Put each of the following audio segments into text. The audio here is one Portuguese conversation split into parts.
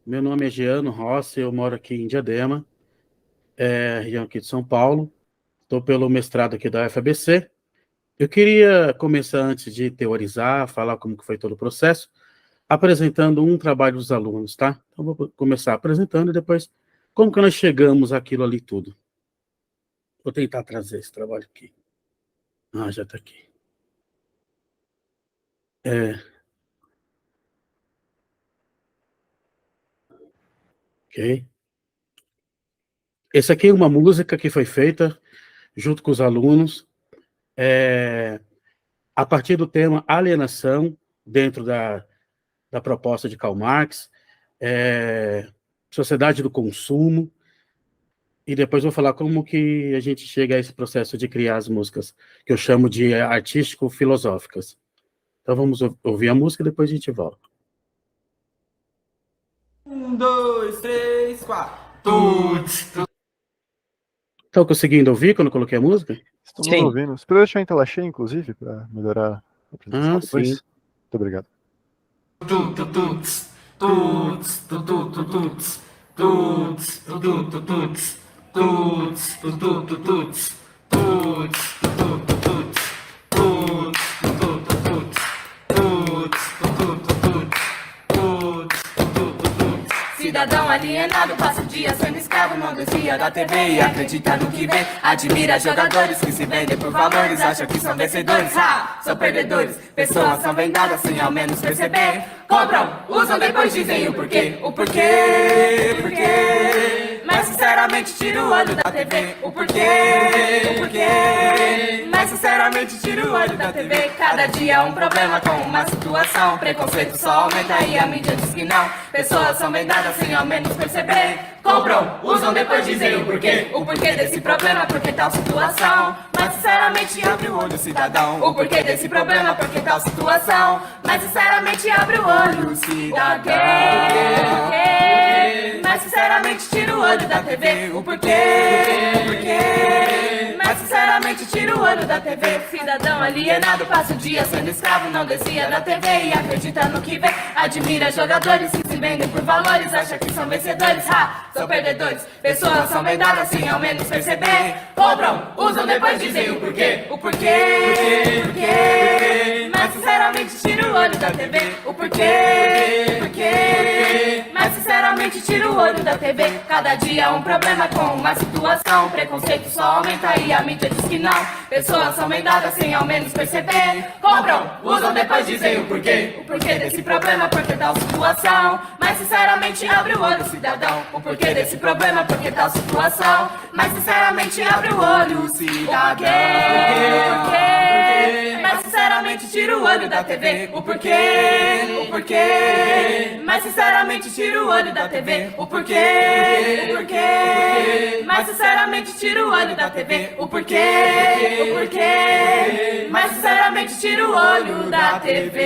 Meu nome é Giano Rossi, eu moro aqui em Diadema, região aqui de São Paulo. Estou pelo mestrado aqui da UFABC. Eu queria começar, antes de teorizar, falar como que foi todo o processo, apresentando um trabalho dos alunos, tá? Então, vou começar apresentando e depois como que nós chegamos àquilo ali tudo. Vou tentar trazer esse trabalho aqui. Ah, já está aqui. Ok. Esse aqui é uma música que foi feita junto com os alunos, a partir do tema alienação, dentro da proposta de Karl Marx, sociedade do consumo, e depois vou falar como que a gente chega a esse processo de criar as músicas, que eu chamo de artístico-filosóficas. Então vamos ouvir a música e depois a gente volta. 1, 2, 3, 4. Tuts. Estão conseguindo ouvir quando eu coloquei a música? Estamos ouvindo. Você pode deixar em tela cheia, inclusive, para melhorar a apresentação depois? Sim. Muito obrigado. Tuts, tuts, tuts, tuts, tuts, tuts, tuts, tuts, tuts, tuts, Cidadão alienado, passa o dia sendo escravo, não desvia da TV e acredita no que vê. Admira jogadores que se vendem por valores, acha que são vencedores, são perdedores. Pessoas são vendadas sem ao menos perceber. Compram, usam, depois dizem o porquê, o porquê. Mas sinceramente tira o olho da TV, o porquê. Mas sinceramente tira o olho da TV. Cada dia um problema com uma situação. Preconceito só aumenta e a mídia diz que não. Pessoas são vendadas sem ao menos perceber. Compram, usam, depois dizem o porquê desse problema, porque tal situação. Mas sinceramente abre o olho, cidadão. O porquê desse problema, porque tal situação. Mas sinceramente abre o olho, cidadão. Mas sinceramente tira o olho da TV, o porquê. Mas sinceramente tira o olho da TV. Cidadão alienado, passa o dia sendo escravo, não descia da TV e acredita no que vê. Admira jogadores que se vendem por valores, acha que são vencedores, são perdedores. Pessoas são vendadas sem ao menos perceber. Compram, usam, depois dizem o porquê, o porquê. Mas sinceramente tira o olho da TV, o porquê. Mas sinceramente tira o olho da TV. Cada dia um problema com uma situação. Preconceito só aumenta e a mídia diz que não. Pessoas são vendadas sem ao menos perceber. Compram, usam, depois dizem o porquê desse problema, porque tal situação. Mas sinceramente abre o olho, cidadão. O porquê desse problema, porque tal situação. Mas sinceramente abre o olho, cidadão. Mas sinceramente tira o olho da TV, o porquê. Mas sinceramente tira o olho da TV, o porquê. Mas sinceramente tira o olho da TV, o porquê. Mas sinceramente tira o olho da TV.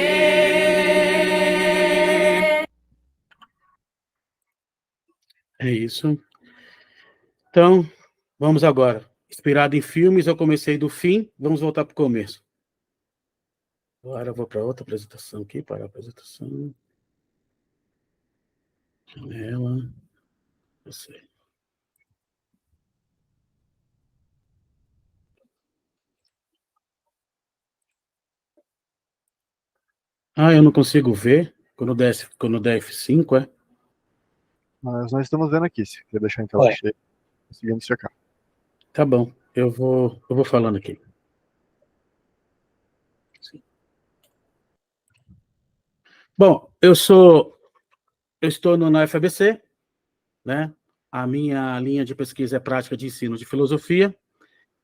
É isso. Então, vamos agora. Inspirado em filmes, eu comecei do fim, vamos voltar para o começo. Agora eu vou para outra apresentação aqui, para a apresentação. Janela. Você. Eu não consigo ver quando der F5, é? Mas nós estamos vendo aqui, se quer deixar em tela cheia, conseguimos checar. Tá bom, eu vou falando aqui. Sim. Bom, eu estou na UFABC, né? A minha linha de pesquisa é prática de ensino de filosofia,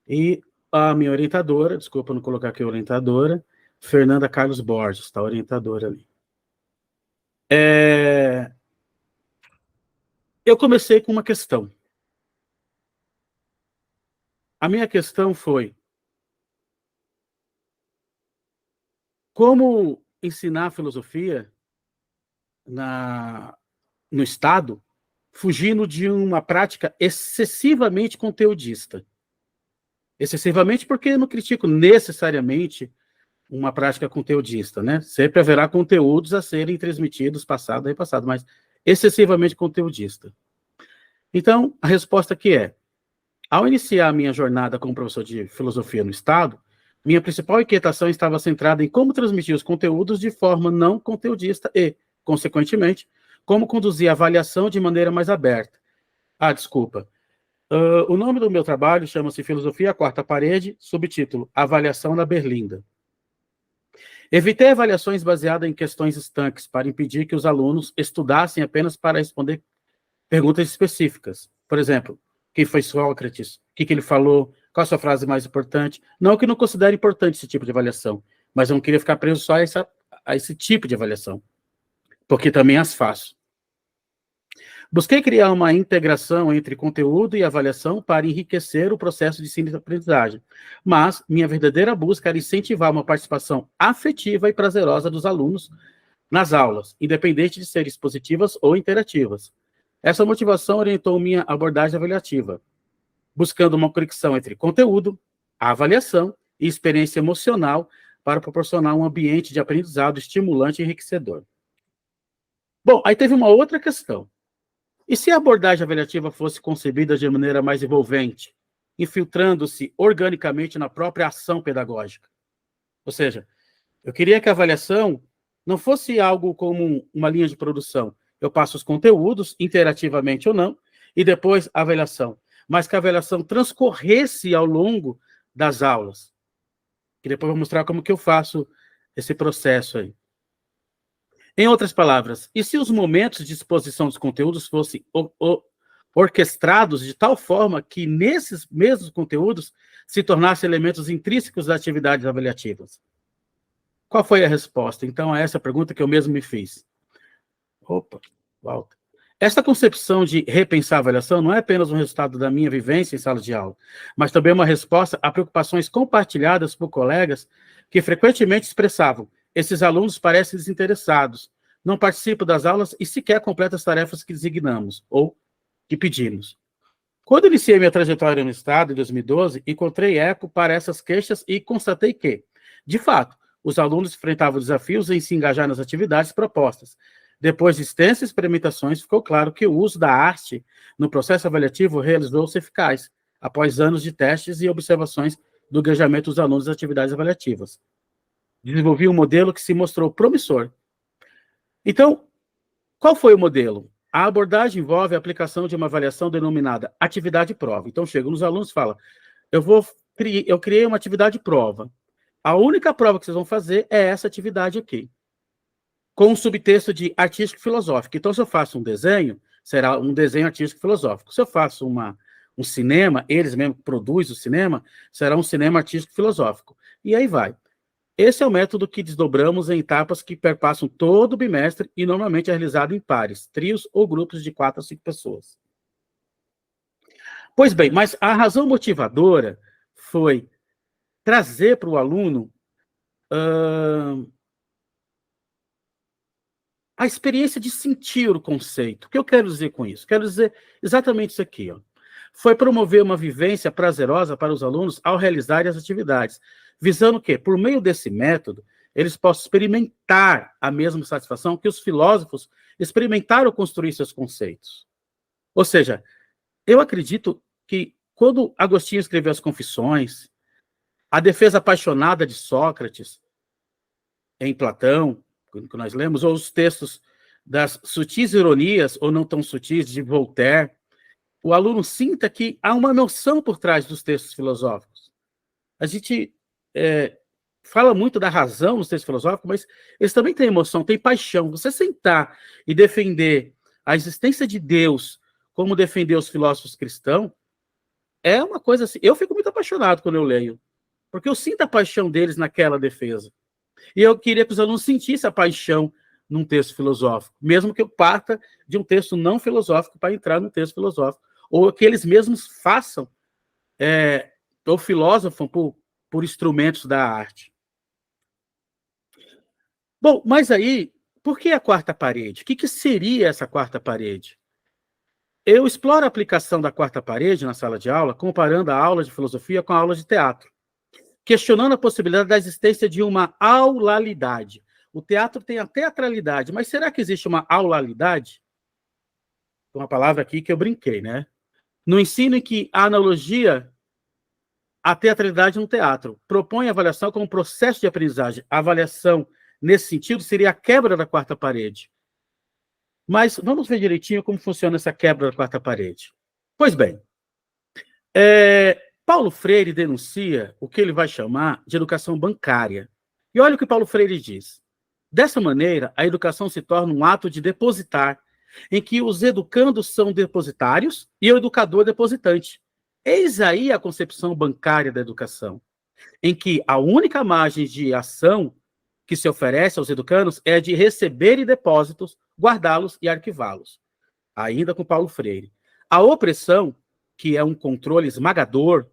e a minha orientadora, desculpa não colocar aqui a orientadora, Fernanda Carlos Borges, está orientadora ali. Eu comecei com uma questão. A minha questão foi: como ensinar filosofia no Estado, fugindo de uma prática excessivamente conteudista? Excessivamente porque eu não critico necessariamente uma prática conteudista, né? Sempre haverá conteúdos a serem transmitidos, passado e repassado, mas excessivamente conteudista. Então, a resposta aqui é: ao iniciar a minha jornada como professor de filosofia no Estado, minha principal inquietação estava centrada em como transmitir os conteúdos de forma não conteudista e, consequentemente, como conduzir a avaliação de maneira mais aberta. Desculpa. O nome do meu trabalho chama-se Filosofia à Quarta Parede, subtítulo Avaliação na Berlinda. Evitei avaliações baseadas em questões estanques para impedir que os alunos estudassem apenas para responder perguntas específicas. Por exemplo, quem foi Sócrates? O que ele falou? Qual a sua frase mais importante? Não que eu não considere importante esse tipo de avaliação, mas eu não queria ficar preso só a esse tipo de avaliação, porque também as faço. Busquei criar uma integração entre conteúdo e avaliação para enriquecer o processo de ensino e aprendizagem, mas minha verdadeira busca era incentivar uma participação afetiva e prazerosa dos alunos nas aulas, independente de serem expositivas ou interativas. Essa motivação orientou minha abordagem avaliativa, buscando uma conexão entre conteúdo, avaliação e experiência emocional para proporcionar um ambiente de aprendizado estimulante e enriquecedor. Bom, aí teve uma outra questão. E se a abordagem avaliativa fosse concebida de maneira mais envolvente, infiltrando-se organicamente na própria ação pedagógica? Ou seja, eu queria que a avaliação não fosse algo como uma linha de produção. Eu passo os conteúdos, interativamente ou não, e depois a avaliação. Mas que a avaliação transcorresse ao longo das aulas. E depois eu vou mostrar como que eu faço esse processo aí. Em outras palavras, e se os momentos de exposição dos conteúdos fossem orquestrados de tal forma que nesses mesmos conteúdos se tornassem elementos intrínsecos das atividades avaliativas? Qual foi a resposta? Então, é essa pergunta que eu mesmo me fiz. Volta. Esta concepção de repensar a avaliação não é apenas um resultado da minha vivência em sala de aula, mas também uma resposta a preocupações compartilhadas por colegas que frequentemente expressavam: esses alunos parecem desinteressados, não participam das aulas e sequer completam as tarefas que designamos ou que pedimos. Quando iniciei minha trajetória no Estado, em 2012, encontrei eco para essas queixas e constatei que, de fato, os alunos enfrentavam desafios em se engajar nas atividades propostas. Depois de extensas experimentações, ficou claro que o uso da arte no processo avaliativo realizou-se eficaz, após anos de testes e observações do engajamento dos alunos nas atividades avaliativas. Desenvolvi um modelo que se mostrou promissor. Então, qual foi o modelo? A abordagem envolve a aplicação de uma avaliação denominada atividade-prova. Então, chega nos alunos e fala: eu criei uma atividade-prova. A única prova que vocês vão fazer é essa atividade aqui, com um subtexto de artístico-filosófico. Então, se eu faço um desenho, será um desenho artístico-filosófico. Se eu faço um cinema, eles mesmos produzem o cinema, será um cinema artístico-filosófico. E aí vai. Esse é o método que desdobramos em etapas que perpassam todo o bimestre e normalmente é realizado em pares, trios ou grupos de 4 a 5 pessoas. Pois bem, mas a razão motivadora foi trazer para o aluno a experiência de sentir o conceito. O que eu quero dizer com isso? Quero dizer exatamente isso aqui. Foi promover uma vivência prazerosa para os alunos ao realizarem as atividades, visando que, por meio desse método, eles possam experimentar a mesma satisfação que os filósofos experimentaram construir seus conceitos. Ou seja, eu acredito que quando Agostinho escreveu as Confissões, a defesa apaixonada de Sócrates em Platão, que nós lemos, ou os textos das sutis ironias, ou não tão sutis, de Voltaire, o aluno sinta que há uma noção por trás dos textos filosóficos. A gente fala muito da razão nos textos filosóficos, mas eles também têm emoção, têm paixão. Você sentar e defender a existência de Deus, como defender os filósofos cristãos, é uma coisa assim. Eu fico muito apaixonado quando eu leio, porque eu sinto a paixão deles naquela defesa. E eu queria que os alunos sentissem a paixão num texto filosófico, mesmo que eu parta de um texto não filosófico para entrar num texto filosófico, ou que eles mesmos façam, ou filosofam por instrumentos da arte. Bom, mas aí, por que a quarta parede? O que seria essa quarta parede? Eu exploro a aplicação da quarta parede na sala de aula, comparando a aula de filosofia com a aula de teatro, questionando a possibilidade da existência de uma aulalidade. O teatro tem a teatralidade, mas será que existe uma aulalidade? uma palavra aqui que eu brinquei, né? No ensino em que a analogia à teatralidade no teatro propõe a avaliação como processo de aprendizagem. A avaliação, nesse sentido, seria a quebra da quarta parede. Mas vamos ver direitinho como funciona essa quebra da quarta parede. Pois bem, Paulo Freire denuncia o que ele vai chamar de educação bancária. E olha o que Paulo Freire diz. Dessa maneira, a educação se torna um ato de depositar, em que os educandos são depositários e o educador depositante. Eis aí a concepção bancária da educação, em que a única margem de ação que se oferece aos educandos é a de receberem depósitos, guardá-los e arquivá-los. Ainda com Paulo Freire. A opressão, que é um controle esmagador,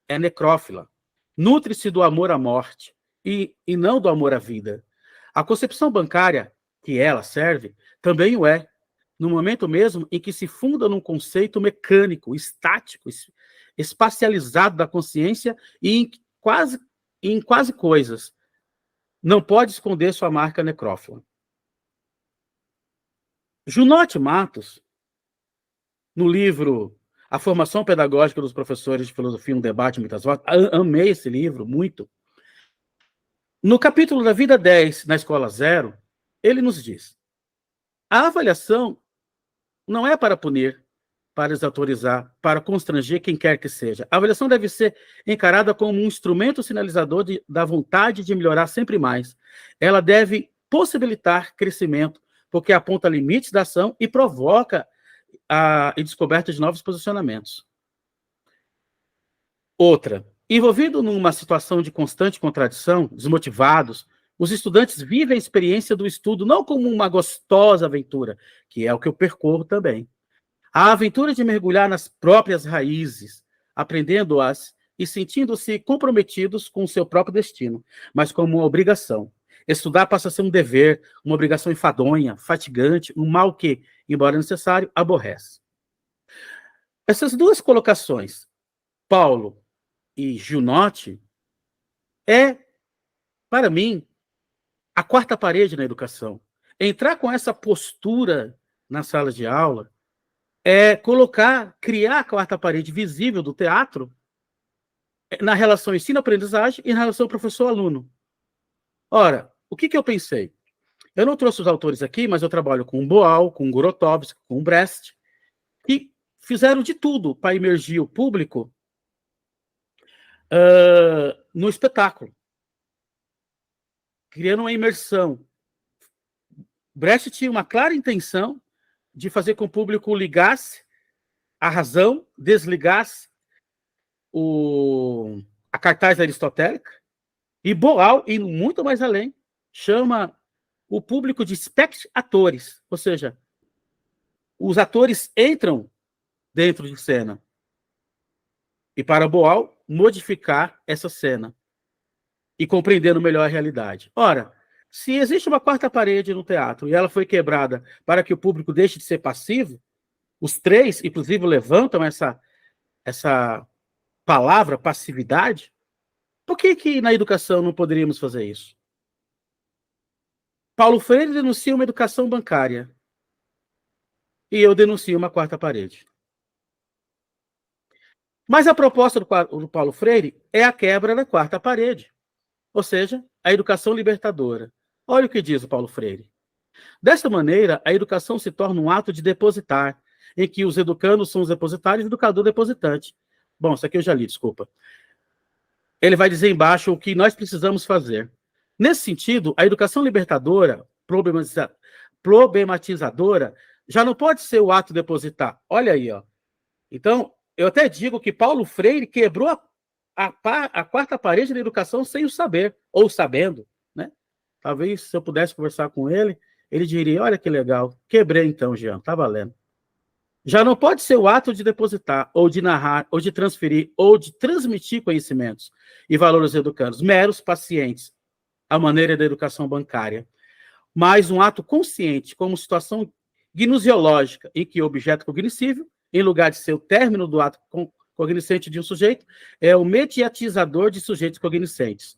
é necrófila. Nutre-se do amor à morte e não do amor à vida. A concepção bancária, que ela serve, também o é, no momento mesmo em que se funda num conceito mecânico, estático, espacializado da consciência e em quase coisas. Não pode esconder sua marca necrófila. Junote Matos, no livro A Formação Pedagógica dos Professores de Filosofia, um debate, muitas vozes, amei esse livro, muito. No capítulo da vida 10, na Escola Zero, ele nos diz: a avaliação não é para punir, para desautorizar, para constranger quem quer que seja. A avaliação deve ser encarada como um instrumento sinalizador da vontade de melhorar sempre mais. Ela deve possibilitar crescimento, porque aponta limites da ação e provoca a descoberta de novos posicionamentos. Outra, envolvido numa situação de constante contradição, desmotivados, os estudantes vivem a experiência do estudo não como uma gostosa aventura, que é o que eu percorro também. A aventura de mergulhar nas próprias raízes, aprendendo-as e sentindo-se comprometidos com o seu próprio destino, mas como uma obrigação. Estudar passa a ser um dever, uma obrigação enfadonha, fatigante, um mal que, embora necessário, aborrece. Essas duas colocações, Paulo e Junote, para mim, a quarta parede na educação. Entrar com essa postura na sala de aula é criar a quarta parede visível do teatro na relação ensino-aprendizagem e na relação professor-aluno. Ora, o que eu pensei? Eu não trouxe os autores aqui, mas eu trabalho com o Boal, com o Grotowski, com o Brecht, que fizeram de tudo para imergir o público no espetáculo, criando uma imersão. Brecht tinha uma clara intenção de fazer com que o público ligasse a razão, desligasse a cartaz aristotélica, e Boal, indo muito mais além, chama o público de spectatores, ou seja, os atores entram dentro de cena. E para Boal, modificar essa cena e compreendendo melhor a realidade. Ora, se existe uma quarta parede no teatro e ela foi quebrada para que o público deixe de ser passivo, os três, inclusive, levantam essa palavra, passividade, por que na educação não poderíamos fazer isso? Paulo Freire denuncia uma educação bancária e eu denuncio uma quarta parede. Mas a proposta do Paulo Freire é a quebra da quarta parede, ou seja, a educação libertadora. Olha o que diz o Paulo Freire. Dessa maneira, a educação se torna um ato de depositar, em que os educandos são os depositários e o educador depositante. Bom, isso aqui eu já li, desculpa. Ele vai dizer embaixo o que nós precisamos fazer. Nesse sentido, a educação libertadora, problematizadora, já não pode ser o ato depositar. Olha aí, ó. Então, eu até digo que Paulo Freire quebrou a quarta parede da educação sem o saber, ou sabendo, né? Talvez, se eu pudesse conversar com ele, ele diria, olha que legal, quebrei então, Jean, tá valendo. Já não pode ser o ato de depositar, ou de narrar, ou de transferir, ou de transmitir conhecimentos e valores educandos, meros pacientes, à maneira da educação bancária, mas um ato consciente, como situação gnusiológica, em que o objeto cognoscível, em lugar de ser o término do ato cognoscente de um sujeito, é o mediatizador de sujeitos cognoscentes.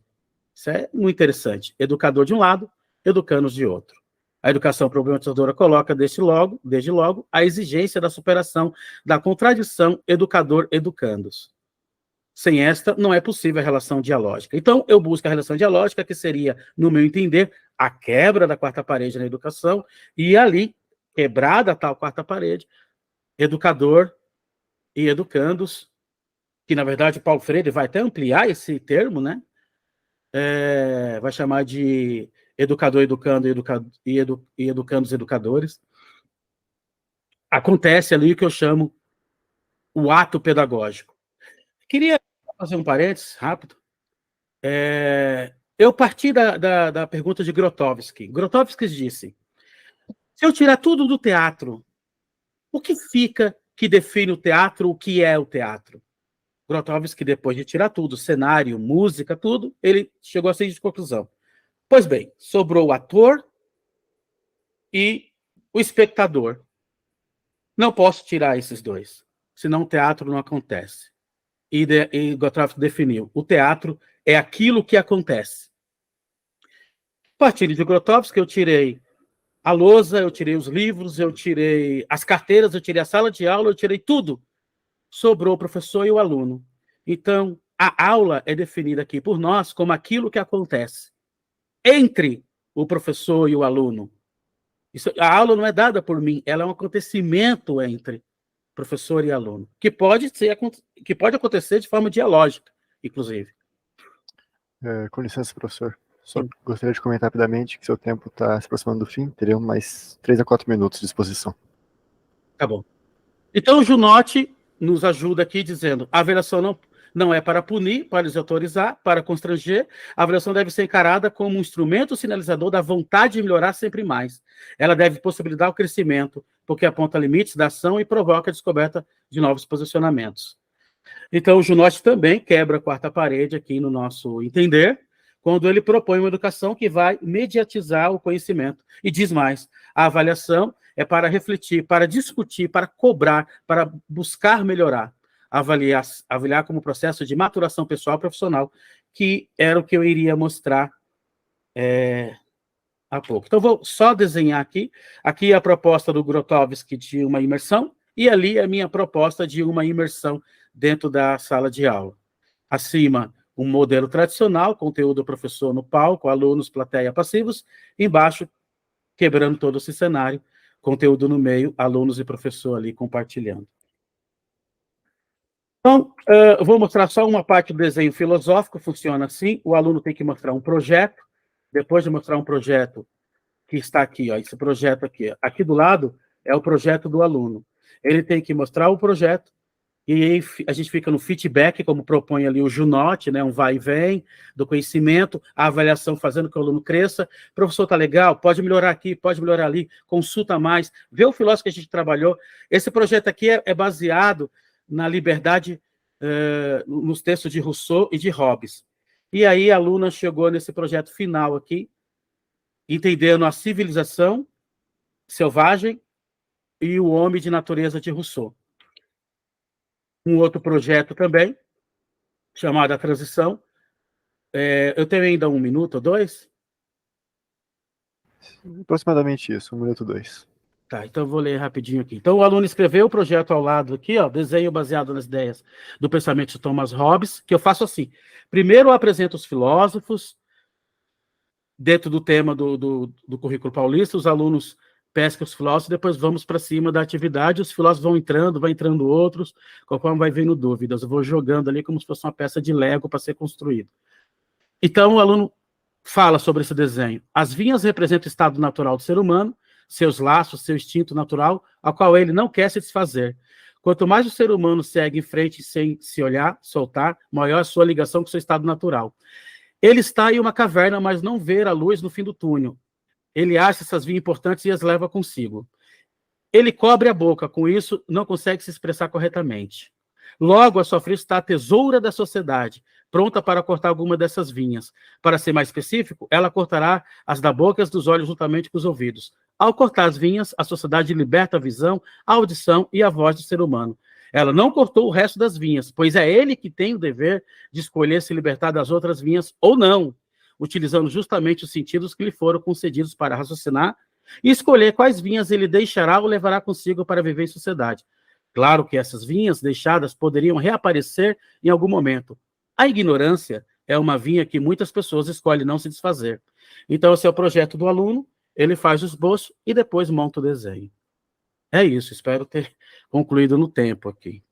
Isso é muito interessante. Educador de um lado, educandos de outro. A educação problematizadora coloca, desde logo, a exigência da superação da contradição educador-educandos. Sem esta, não é possível a relação dialógica. Então, eu busco a relação dialógica, que seria, no meu entender, a quebra da quarta parede na educação, e ali, quebrada a tal quarta parede, educador e educandos, que, na verdade, Paulo Freire vai até ampliar esse termo, né? Vai chamar de educador, educando e educandos, educadores. Acontece ali o que eu chamo o ato pedagógico. Queria fazer um parênteses rápido. Eu parti da pergunta de Grotowski. Grotowski disse: se eu tirar tudo do teatro, o que fica que define o teatro, o que é o teatro? Grotowski, depois de tirar tudo, cenário, música, tudo, ele chegou a seguinte conclusão. Pois bem, sobrou o ator e o espectador. Não posso tirar esses dois, senão o teatro não acontece. E Grotowski definiu: o teatro é aquilo que acontece. A partir de Grotowski, eu tirei a lousa, eu tirei os livros, eu tirei as carteiras, eu tirei a sala de aula, eu tirei tudo. Sobrou o professor e o aluno. Então, a aula é definida aqui por nós como aquilo que acontece entre o professor e o aluno. A aula não é dada por mim, ela é um acontecimento entre professor e aluno, que pode acontecer de forma dialógica, inclusive. Com licença, professor. Só gostaria de comentar rapidamente que seu tempo está se aproximando do fim. Teremos mais 3 a 4 minutos de exposição. Tá bom. Então, o Junotti nos ajuda aqui dizendo: a avaliação não é para punir, para desautorizar, para constranger. A avaliação deve ser encarada como um instrumento sinalizador da vontade de melhorar sempre mais. Ela deve possibilitar o crescimento, porque aponta limites da ação e provoca a descoberta de novos posicionamentos. Então, o Junotti também quebra a quarta parede aqui no nosso entender, quando ele propõe uma educação que vai mediatizar o conhecimento. E diz mais: a avaliação é para refletir, para discutir, para cobrar, para buscar melhorar. Avaliar como processo de maturação pessoal e profissional, que era o que eu iria mostrar há pouco. Então, vou só desenhar aqui. Aqui é a proposta do Grotowski de uma imersão, e ali é a minha proposta de uma imersão dentro da sala de aula. Acima, um modelo tradicional, conteúdo do professor no palco, alunos, plateia, passivos. Embaixo, quebrando todo esse cenário, conteúdo no meio, alunos e professor ali compartilhando. Então, eu vou mostrar só uma parte do desenho filosófico, funciona assim: o aluno tem que mostrar um projeto, depois de mostrar um projeto que está aqui, ó, esse projeto aqui, aqui do lado é o projeto do aluno. Ele tem que mostrar o projeto, e aí a gente fica no feedback, como propõe ali o Junotti, né, um vai e vem do conhecimento, a avaliação fazendo que o aluno cresça. Professor, tá legal, pode melhorar aqui, pode melhorar ali, consulta mais, vê o filósofo que a gente trabalhou. Esse projeto aqui é baseado na liberdade, nos textos de Rousseau e de Hobbes. E aí a aluna chegou nesse projeto final aqui, entendendo a civilização selvagem e o homem de natureza de Rousseau. Um outro projeto também, chamado A Transição. Eu tenho ainda 1 minuto ou 2? Aproximadamente isso, 1 minuto 2. Tá, então eu vou ler rapidinho aqui. Então, o aluno escreveu o projeto ao lado aqui, ó, desenho baseado nas ideias do pensamento de Thomas Hobbes, que eu faço assim. Primeiro eu apresento os filósofos, dentro do tema do currículo paulista, os alunos pescam os filósofos, depois vamos para cima da atividade, os filósofos vão entrando, vai entrando outros, conforme vai vindo dúvidas. Eu vou jogando ali como se fosse uma peça de Lego para ser construído. Então, o aluno fala sobre esse desenho. As vinhas representam o estado natural do ser humano, seus laços, seu instinto natural, ao qual ele não quer se desfazer. Quanto mais o ser humano segue em frente sem se olhar, soltar, maior a sua ligação com seu estado natural. Ele está em uma caverna, mas não vê a luz no fim do túnel. Ele acha essas vinhas importantes e as leva consigo. Ele cobre a boca, com isso não consegue se expressar corretamente. Logo, a sua frente está a tesoura da sociedade, pronta para cortar alguma dessas vinhas. Para ser mais específico, ela cortará as da boca e as dos olhos juntamente com os ouvidos. Ao cortar as vinhas, a sociedade liberta a visão, a audição e a voz do ser humano. Ela não cortou o resto das vinhas, pois é ele que tem o dever de escolher se libertar das outras vinhas ou não, utilizando justamente os sentidos que lhe foram concedidos para raciocinar, e escolher quais vinhas ele deixará ou levará consigo para viver em sociedade. Claro que essas vinhas deixadas poderiam reaparecer em algum momento. A ignorância é uma vinha que muitas pessoas escolhem não se desfazer. Então, esse é o projeto do aluno, ele faz o esboço e depois monta o desenho. É isso, espero ter concluído no tempo aqui.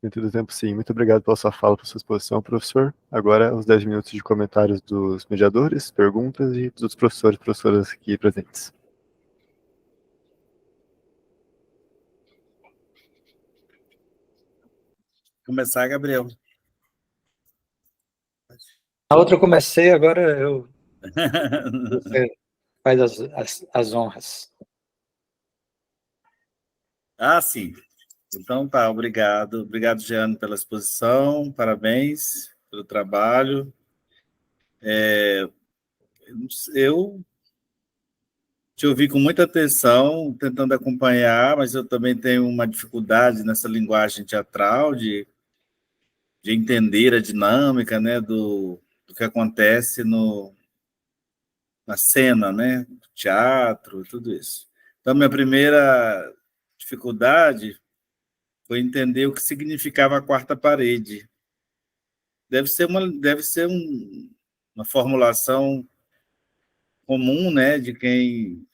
Dentro do tempo, sim. Muito obrigado pela sua fala, pela sua exposição, professor. Agora, os 10 minutos de comentários dos mediadores, perguntas e dos professores e professoras aqui presentes. Começar, Gabriel. A outra eu comecei, agora você faz as honras. Sim. Então tá, obrigado. Obrigado, Jeane, pela exposição, parabéns pelo trabalho. Eu te ouvi com muita atenção, tentando acompanhar, mas eu também tenho uma dificuldade nessa linguagem teatral de entender a dinâmica, né, do que acontece na cena, né, do teatro, tudo isso. Então, minha primeira dificuldade foi entender o que significava a quarta parede. Deve ser uma formulação comum, né, de quem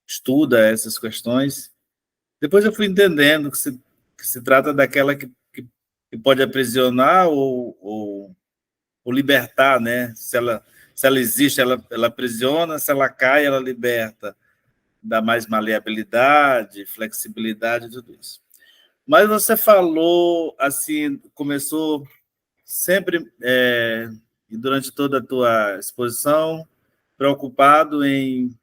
estuda essas questões. Depois eu fui entendendo que se trata daquela que pode aprisionar ou libertar, né? Se ela existe, ela aprisiona, se ela cai, ela liberta. Dá mais maleabilidade, flexibilidade, tudo isso. Mas você falou, assim, começou sempre, e durante toda a tua exposição, preocupado em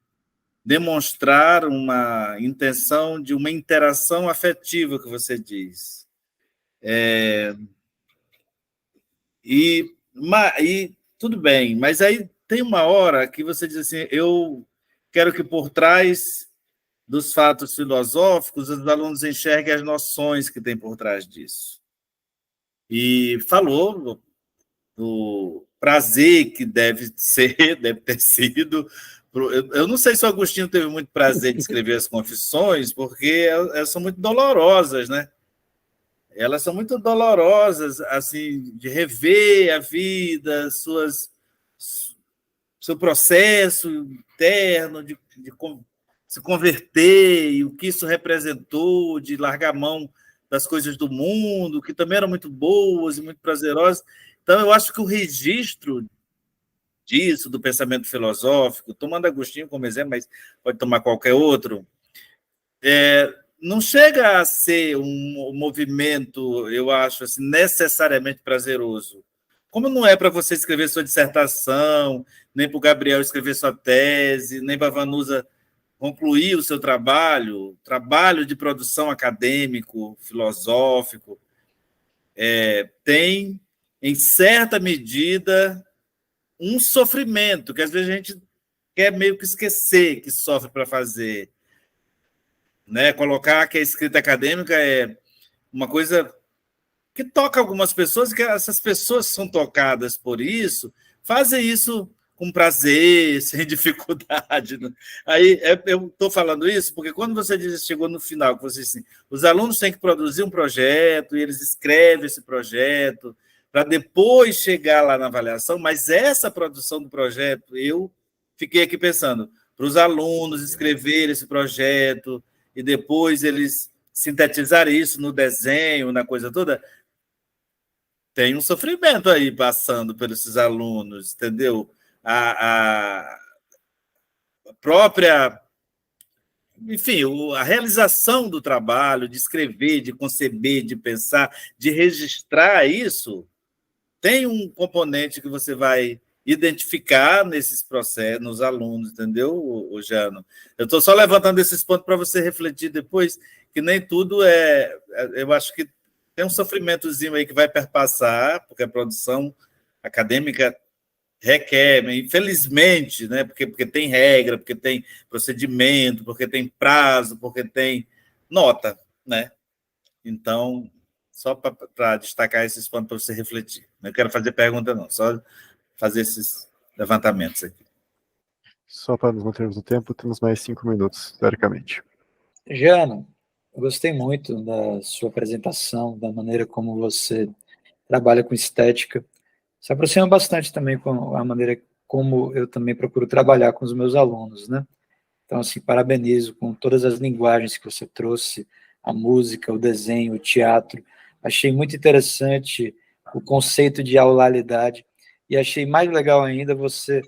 demonstrar uma intenção de uma interação afetiva, que você diz. E tudo bem, mas aí tem uma hora que você diz assim, eu quero que por trás dos fatos filosóficos os alunos enxerguem as noções que tem por trás disso. E falou do prazer que deve ter sido. Eu não sei se o Agostinho teve muito prazer de escrever as Confissões, porque elas são muito dolorosas, né? Elas são muito dolorosas, assim, de rever a vida, seu processo interno de se converter, e o que isso representou, de largar a mão das coisas do mundo, que também eram muito boas e muito prazerosas. Então, eu acho que o registro disso, do pensamento filosófico, tomando Agostinho como exemplo, mas pode tomar qualquer outro, não chega a ser um movimento, eu acho, assim, necessariamente prazeroso. Como não é para você escrever sua dissertação, nem para o Gabriel escrever sua tese, nem para a Vanusa concluir o seu trabalho de produção acadêmico, filosófico, tem, em certa medida, um sofrimento, que às vezes a gente quer meio que esquecer que sofre para fazer. Né? Colocar que a escrita acadêmica é uma coisa que toca algumas pessoas, e que essas pessoas que são tocadas por isso fazem isso com prazer, sem dificuldade. Né? Aí eu estou falando isso porque quando você chegou no final, que você assim, os alunos têm que produzir um projeto e eles escrevem esse projeto para depois chegar lá na avaliação, mas essa produção do projeto, eu fiquei aqui pensando, para os alunos escreverem esse projeto e depois eles sintetizarem isso no desenho, na coisa toda, tem um sofrimento aí passando por esses alunos, entendeu? A própria... Enfim, a realização do trabalho, de escrever, de conceber, de pensar, de registrar isso, tem um componente que você vai identificar nesses processos, nos alunos, entendeu, Jano? Eu estou só levantando esses pontos para você refletir depois, que nem tudo eu acho que tem um sofrimentozinho aí que vai perpassar, porque a produção acadêmica requer, infelizmente, né? Porque tem regra, porque tem procedimento, porque tem prazo, porque tem nota, né? Então, só para destacar esses pontos para você refletir. Não quero fazer pergunta, não, só fazer esses levantamentos aqui. Só para nos mantermos no tempo, temos mais 5 minutos, teoricamente. Jana, eu gostei muito da sua apresentação, da maneira como você trabalha com estética. Se aproxima bastante também com a maneira como eu também procuro trabalhar com os meus alunos, né? Então, assim, parabenizo com todas as linguagens que você trouxe, a música, o desenho, o teatro. Achei muito interessante o conceito de auralidade e achei mais legal ainda você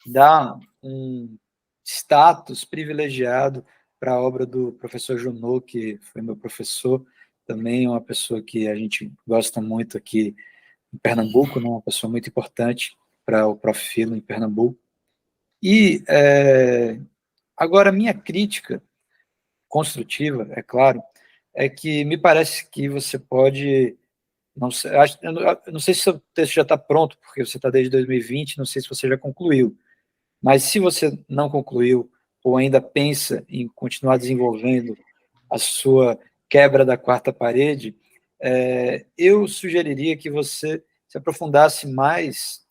dar um status privilegiado para a obra do professor Junot, que foi meu professor, também uma pessoa que a gente gosta muito aqui em Pernambuco, né? Uma pessoa muito importante para o Prof. Filo em Pernambuco. E agora, minha crítica construtiva, é claro, é que me parece que você pode, não sei, eu não sei se o seu texto já está pronto, porque você está desde 2020, não sei se você já concluiu, mas se você não concluiu ou ainda pensa em continuar desenvolvendo a sua quebra da quarta parede, eu sugeriria que você se aprofundasse mais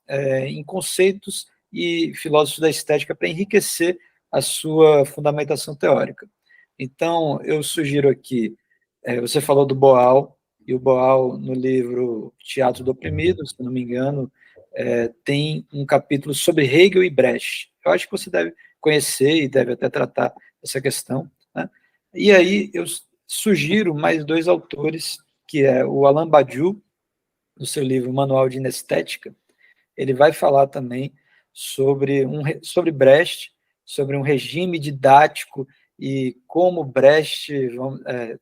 em conceitos e filósofos da estética para enriquecer a sua fundamentação teórica. Então, eu sugiro aqui, você falou do Boal, e o Boal, no livro Teatro do Oprimido, se não me engano, tem um capítulo sobre Hegel e Brecht. Eu acho que você deve conhecer e deve até tratar essa questão, né? E aí eu sugiro mais 2 autores, que é o Alain Badiou, no seu livro Manual de Inestética. Ele vai falar também sobre Brecht, sobre um regime didático e como Brecht,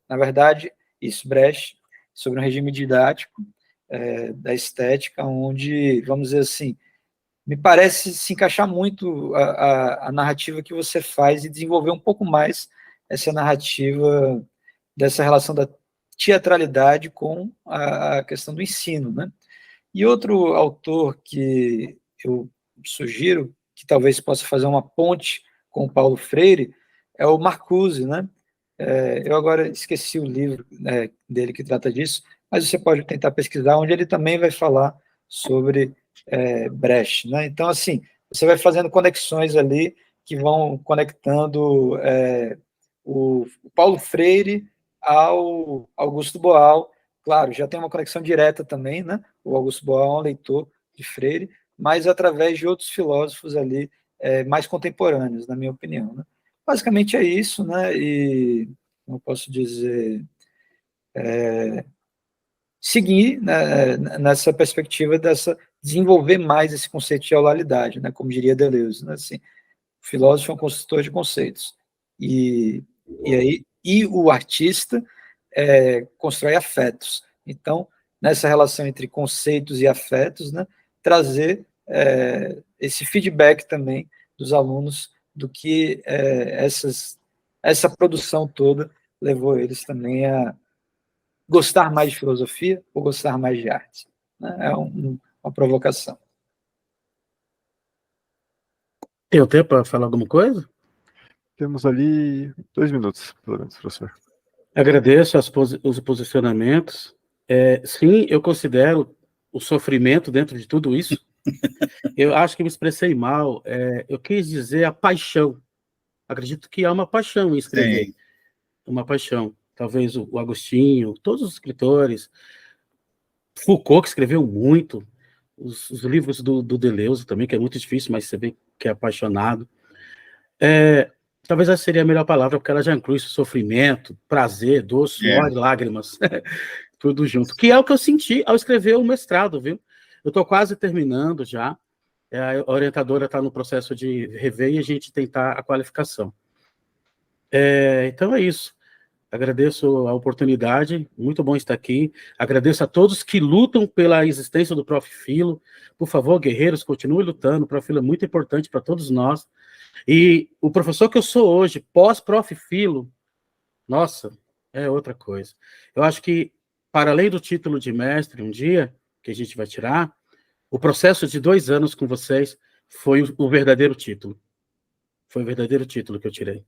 na verdade, Brecht, sobre um regime didático da estética, onde, vamos dizer assim, me parece se encaixar muito a narrativa que você faz e desenvolver um pouco mais essa narrativa dessa relação da teatralidade com a questão do ensino, né? E outro autor que eu sugiro, que talvez possa fazer uma ponte com o Paulo Freire, é o Marcuse, né? Eu agora esqueci o livro dele que trata disso, mas você pode tentar pesquisar, onde ele também vai falar sobre Brecht, né? Então, assim, você vai fazendo conexões ali que vão conectando o Paulo Freire ao Augusto Boal. Claro, já tem uma conexão direta também, né? O Augusto Boal é um leitor de Freire, mas através de outros filósofos ali mais contemporâneos, na minha opinião, né? Basicamente é isso, né? E, como eu posso dizer, seguir, né, nessa perspectiva desenvolver mais esse conceito de auralidade, né? Como diria Deleuze, né? Assim, o filósofo é um construtor de conceitos. E o artista constrói afetos. Então, nessa relação entre conceitos e afetos, né, trazer esse feedback também dos alunos do que essa produção toda levou eles também a gostar mais de filosofia ou gostar mais de arte, né? É uma provocação. Tem tempo para falar alguma coisa? Temos ali 2 minutos, pelo menos, professor. Agradeço os posicionamentos. Sim, eu considero o sofrimento dentro de tudo isso. Eu acho que me expressei mal. Eu quis dizer a paixão. Acredito que há uma paixão em escrever. Sim. Uma paixão. Talvez o Agostinho, todos os escritores. Foucault, que escreveu muito. Os livros do Deleuze também, que é muito difícil, mas você vê que é apaixonado. Talvez essa seria a melhor palavra, porque ela já inclui sofrimento, prazer, dor, suor, lágrimas, tudo junto. Que é o que eu senti ao escrever o mestrado, viu? Eu estou quase terminando já. A orientadora está no processo de rever e a gente tentar a qualificação. Então é isso. Agradeço a oportunidade, muito bom estar aqui. Agradeço a todos que lutam pela existência do Prof. Filo. Por favor, guerreiros, continuem lutando. O Prof. Filo é muito importante para todos nós. E o professor que eu sou hoje, pós-Prof. Filo, nossa, é outra coisa. Eu acho que, para além do título de mestre, um dia, que a gente vai tirar, o processo de 2 anos com vocês foi o verdadeiro título. Foi o verdadeiro título que eu tirei.